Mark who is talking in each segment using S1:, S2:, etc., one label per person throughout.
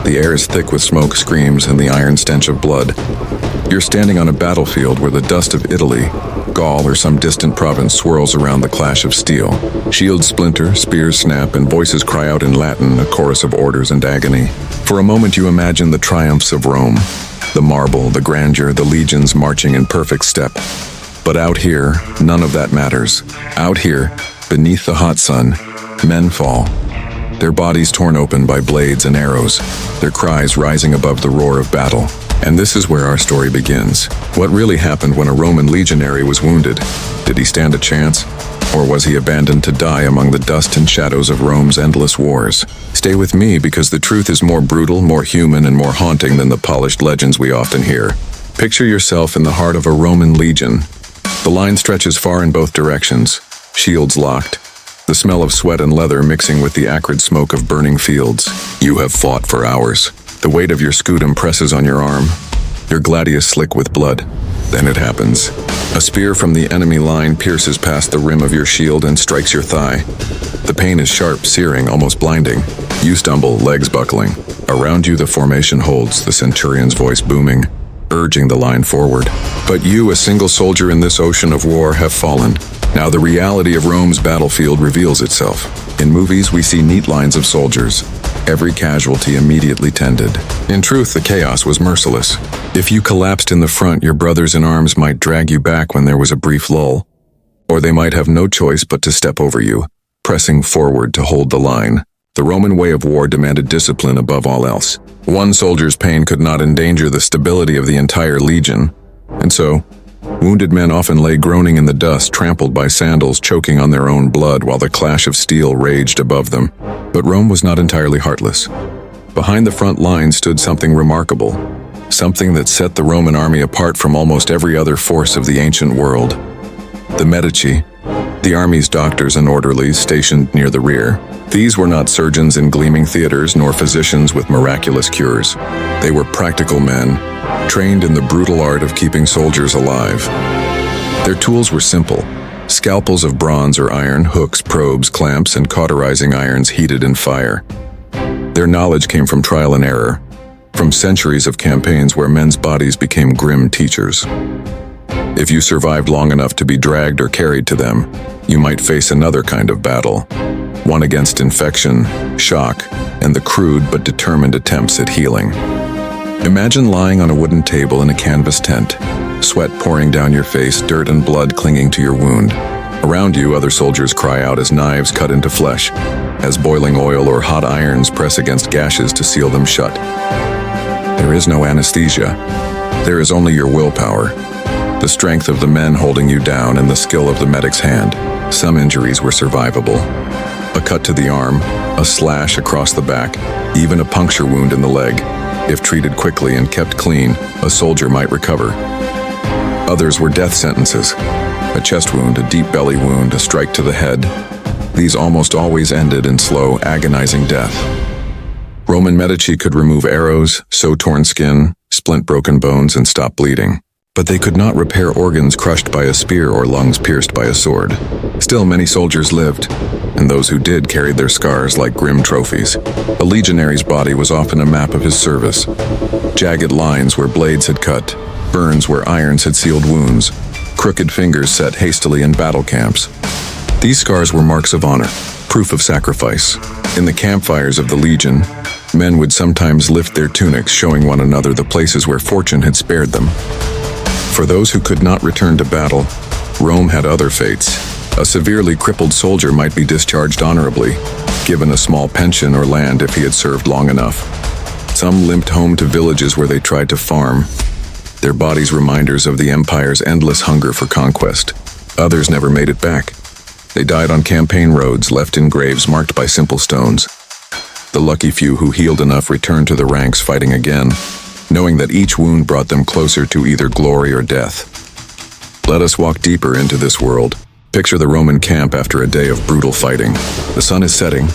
S1: The air is thick with smoke screams and the iron stench of blood. You're standing on a battlefield where the dust of Italy, Gaul, or some distant province swirls around the clash of steel. Shields splinter, spears snap, and voices cry out in Latin, a chorus of orders and agony. For a moment you imagine the triumphs of Rome. The marble, the grandeur, the legions marching in perfect step. But out here, none of that matters. Out here, beneath the hot sun, men fall. Their bodies torn open by blades and arrows, their cries rising above the roar of battle. And this is where our story begins. What really happened when a Roman legionary was wounded? Did he stand a chance? Or was he abandoned to die among the dust and shadows of Rome's endless wars? Stay with me, because the truth is more brutal, more human, and more haunting than the polished legends we often hear. Picture yourself in the heart of a Roman legion. The line stretches far in both directions, shields locked, the smell of sweat and leather mixing with the acrid smoke of burning fields. You have fought for hours. The weight of your scutum presses on your arm, your gladius slick with blood. Then it happens. A spear from the enemy line pierces past the rim of your shield and strikes your thigh. The pain is sharp, searing, almost blinding. You stumble, legs buckling. Around you the formation holds, the centurion's voice booming, urging the line forward. But you, a single soldier in this ocean of war, have fallen. Now the reality of Rome's battlefield reveals itself. In movies, we see neat lines of soldiers, every casualty immediately tended. In truth, the chaos was merciless. If you collapsed in the front, your brothers in arms might drag you back when there was a brief lull. Or they might have no choice but to step over you, pressing forward to hold the line. The Roman way of war demanded discipline above all else. One soldier's pain could not endanger the stability of the entire legion. And so, wounded men often lay groaning in the dust, trampled by sandals, choking on their own blood while the clash of steel raged above them. But Rome was not entirely heartless. Behind the front line stood something remarkable, something that set the Roman army apart from almost every other force of the ancient world. The Medici, the army's doctors and orderlies stationed near the rear. These were not surgeons in gleaming theaters nor physicians with miraculous cures. They were practical men, trained in the brutal art of keeping soldiers alive. Their tools were simple: scalpels of bronze or iron, hooks, probes, clamps, and cauterizing irons heated in fire. Their knowledge came from trial and error, from centuries of campaigns where men's bodies became grim teachers. If you survived long enough to be dragged or carried to them, you might face another kind of battle, one against infection, shock, and the crude but determined attempts at healing. Imagine lying on a wooden table in a canvas tent, sweat pouring down your face, dirt and blood clinging to your wound. Around you, other soldiers cry out as knives cut into flesh, as boiling oil or hot irons press against gashes to seal them shut. There is no anesthesia. There is only your willpower, the strength of the men holding you down, and the skill of the medic's hand. Some injuries were survivable. A cut to the arm, a slash across the back, even a puncture wound in the leg. If treated quickly and kept clean, a soldier might recover. Others were death sentences. A chest wound, a deep belly wound, a strike to the head. These almost always ended in slow, agonizing death. Roman Medici could remove arrows, sew torn skin, splint broken bones, and stop bleeding. But they could not repair organs crushed by a spear or lungs pierced by a sword. Still, many soldiers lived, and those who did carried their scars like grim trophies. A legionary's body was often a map of his service. Jagged lines where blades had cut, burns where irons had sealed wounds, crooked fingers set hastily in battle camps. These scars were marks of honor, proof of sacrifice. In the campfires of the legion, men would sometimes lift their tunics, showing one another the places where fortune had spared them. For those who could not return to battle, Rome had other fates. A severely crippled soldier might be discharged honorably, given a small pension or land if he had served long enough. Some limped home to villages where they tried to farm, their bodies reminders of the empire's endless hunger for conquest. Others never made it back. They died on campaign roads, left in graves marked by simple stones. The lucky few who healed enough returned to the ranks, fighting again, knowing that each wound brought them closer to either glory or death. Let us walk deeper into this world. Picture the Roman camp after a day of brutal fighting. The sun is setting,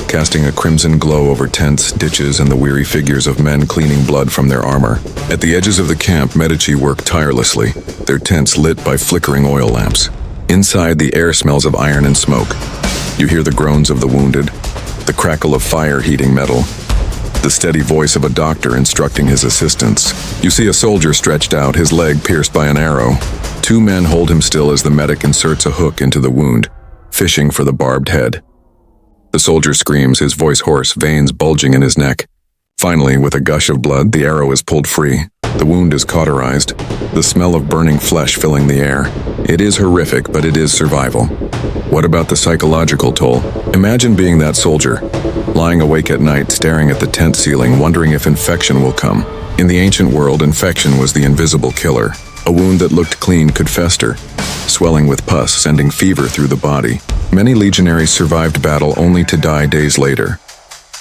S1: casting a crimson glow over tents, ditches, and the weary figures of men cleaning blood from their armor. At the edges of the camp, Medici work tirelessly, their tents lit by flickering oil lamps. Inside, the air smells of iron and smoke. You hear the groans of the wounded, the crackle of fire heating metal. the steady voice of a doctor instructing his assistants. You see a soldier stretched out, his leg pierced by an arrow. Two men hold him still as the medic inserts a hook into the wound, fishing for the barbed head. The soldier screams, his voice hoarse, veins bulging in his neck. Finally, with a gush of blood, the arrow is pulled free. The wound is cauterized, the smell of burning flesh filling the air. It is horrific, but it is survival. What about the psychological toll? Imagine being that soldier, lying awake at night, staring at the tent ceiling, wondering if infection will come. In the ancient world, infection was the invisible killer. A wound that looked clean could fester, swelling with pus, sending fever through the body. Many legionaries survived battle only to die days later,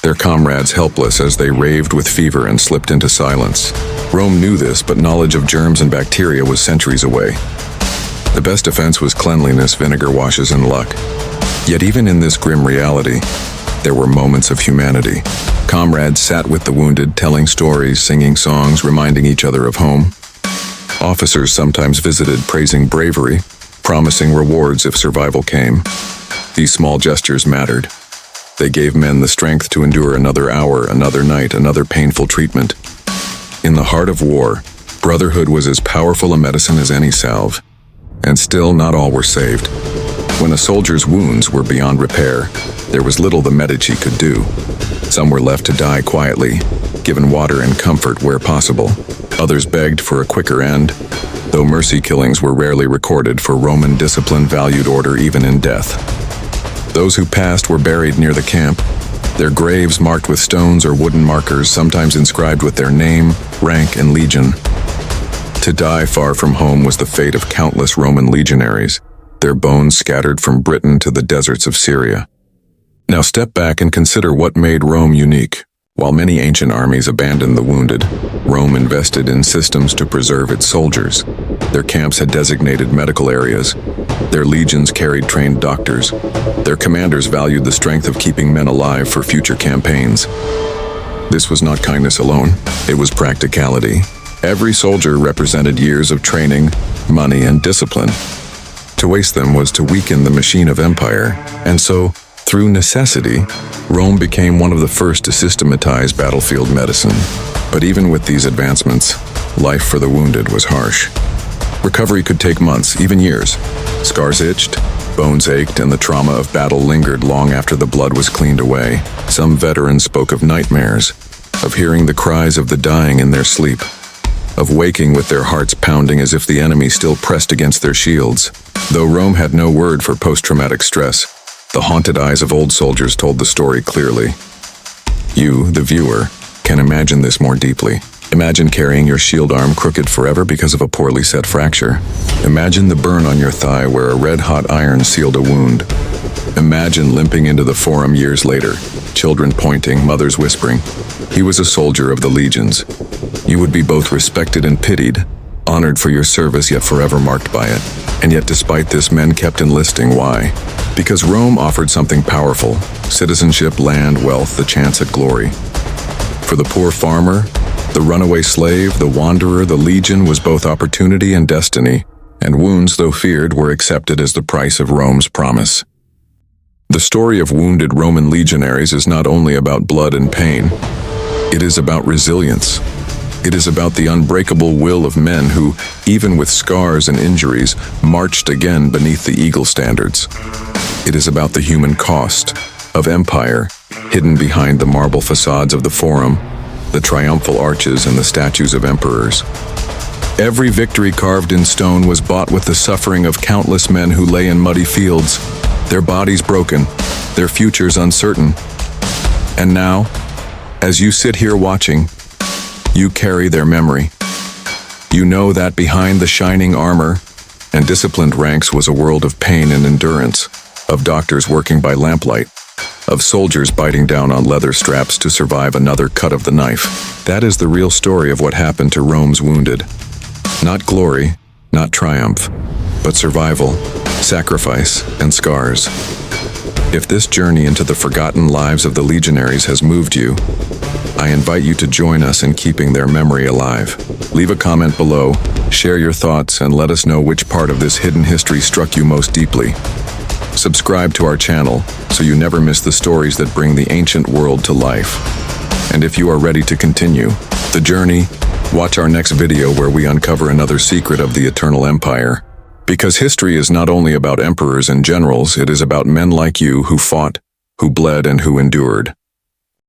S1: their comrades helpless as they raved with fever and slipped into silence. Rome knew this, but knowledge of germs and bacteria was centuries away. The best defense was cleanliness, vinegar washes, and luck. Yet even in this grim reality, there were moments of humanity. Comrades sat with the wounded, telling stories, singing songs, reminding each other of home. Officers sometimes visited, praising bravery, promising rewards if survival came. These small gestures mattered. They gave men the strength to endure another hour, another night, another painful treatment. In the heart of war, brotherhood was as powerful a medicine as any salve. And still, not all were saved. When a soldier's wounds were beyond repair, there was little the Medici could do. Some were left to die quietly, given water and comfort where possible. Others begged for a quicker end, though mercy killings were rarely recorded, for Roman discipline valued order even in death. Those who passed were buried near the camp, their graves marked with stones or wooden markers, sometimes inscribed with their name, rank, and legion. To die far from home was the fate of countless Roman legionaries, their bones scattered from Britain to the deserts of Syria. Now step back and consider what made Rome unique. While many ancient armies abandoned the wounded, Rome invested in systems to preserve its soldiers. Their camps had designated medical areas. Their legions carried trained doctors. Their commanders valued the strength of keeping men alive for future campaigns. This was not kindness alone, it was practicality. Every soldier represented years of training, money, and discipline. To waste them was to weaken the machine of empire, and so, through necessity, Rome became one of the first to systematize battlefield medicine. But even with these advancements, life for the wounded was harsh. Recovery could take months, even years. Scars itched, bones ached, and the trauma of battle lingered long after the blood was cleaned away. Some veterans spoke of nightmares, of hearing the cries of the dying in their sleep, of waking with their hearts pounding as if the enemy still pressed against their shields. Though Rome had no word for post-traumatic stress, the haunted eyes of old soldiers told the story clearly. You, the viewer, can imagine this more deeply. Imagine carrying your shield arm crooked forever because of a poorly set fracture. Imagine the burn on your thigh where a red-hot iron sealed a wound. Imagine limping into the forum years later, children pointing, mothers whispering. He was a soldier of the legions. You would be both respected and pitied, honored for your service yet forever marked by it. And yet despite this, men kept enlisting. Why? Because Rome offered something powerful: citizenship, land, wealth, the chance at glory. For the poor farmer, the runaway slave, the wanderer, the legion was both opportunity and destiny, and wounds, though feared, were accepted as the price of Rome's promise. The story of wounded Roman legionaries is not only about blood and pain. It is about resilience. It is about the unbreakable will of men who, even with scars and injuries, marched again beneath the eagle standards. It is about the human cost of empire, hidden behind the marble facades of the Forum, the triumphal arches and the statues of emperors. Every victory carved in stone was bought with the suffering of countless men who lay in muddy fields, their bodies broken, their futures uncertain. And now, as you sit here watching, you carry their memory. You know that behind the shining armor and disciplined ranks was a world of pain and endurance, of doctors working by lamplight, of soldiers biting down on leather straps to survive another cut of the knife. That is the real story of what happened to Rome's wounded. Not glory, not triumph, but survival, sacrifice, and scars. If this journey into the forgotten lives of the legionaries has moved you, I invite you to join us in keeping their memory alive. Leave a comment below, share your thoughts, and let us know which part of this hidden history struck you most deeply. Subscribe to our channel so you never miss the stories that bring the ancient world to life. And if you are ready to continue the journey, watch our next video where we uncover another secret of the Eternal Empire. Because history is not only about emperors and generals, it is about men like you who fought, who bled, and who endured.